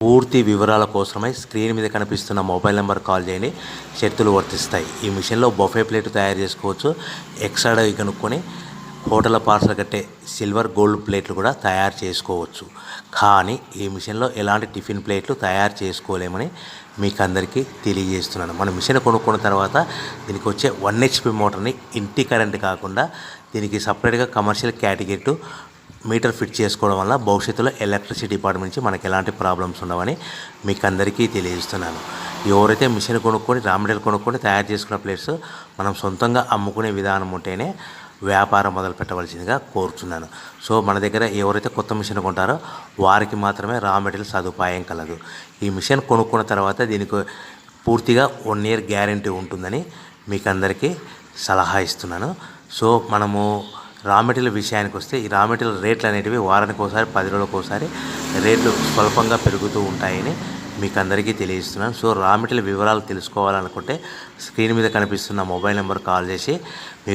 పూర్తి వివరాల కోసమై స్క్రీన్ మీద కనిపిస్తున్న మొబైల్ నెంబర్ కాల్ చేయండి. షరతులు వర్తిస్తాయి. ఈ మిషన్లో బొఫే ప్లేట్ తయారు చేసుకోవచ్చు. ఎక్స్ట్రా డై కనుక్కొని హోటల్ పార్సల్ కట్టే సిల్వర్ గోల్డ్ ప్లేట్లు కూడా తయారు చేసుకోవచ్చు. కానీ ఈ మిషన్లో ఎలాంటి టిఫిన్ ప్లేట్లు తయారు చేసుకోలేమని మీకు అందరికీ తెలియజేస్తున్నాను. మన మిషన్ కొనుక్కున్న తర్వాత దీనికి వచ్చే 1 HP మోటార్ని ఇంటి కరెంట్ కాకుండా దీనికి సపరేట్గా కమర్షియల్ కేటగిరీ మీటర్ ఫిట్ చేసుకోవడం వల్ల భవిష్యత్తులో ఎలక్ట్రిసిటీ డిపార్ట్మెంట్ నుంచి మనకి ఎలాంటి ప్రాబ్లమ్స్ ఉండవని మీకు అందరికీ తెలియజేస్తున్నాను. ఎవరైతే మిషన్ కొనుక్కొని రా మెటీరియల్ కొనుక్కొని తయారు చేసుకున్న ప్లేట్స్ మనం సొంతంగా అమ్ముకునే విధానం ఉంటేనే వ్యాపారం మొదలు పెట్టవలసిందిగా కోరుతున్నాను. సో మన దగ్గర ఎవరైతే కొత్త మిషన్ కొంటారో వారికి మాత్రమే రా మెటీరియల్ సదుపాయం కలదు. ఈ మిషన్ కొనుక్కున్న తర్వాత దీనికి పూర్తిగా 1 year గ్యారంటీ ఉంటుందని మీకు అందరికీ సలహా ఇస్తున్నాను. సో మనము రా మెటీరియల్ విషయానికి వస్తే ఈ రా మెటీరియల్ రేట్లు అనేటివి వారానికి ఒకసారి 10 రోజులకు ఒకసారి రేట్లు స్వల్పంగా పెరుగుతూ ఉంటాయని మీకు అందరికీ తెలియజేస్తున్నాను. సో రా మెటీరియల్ వివరాలు తెలుసుకోవాలనుకుంటే స్క్రీన్ మీద కనిపిస్తున్న మొబైల్ నెంబర్ కాల్ చేసి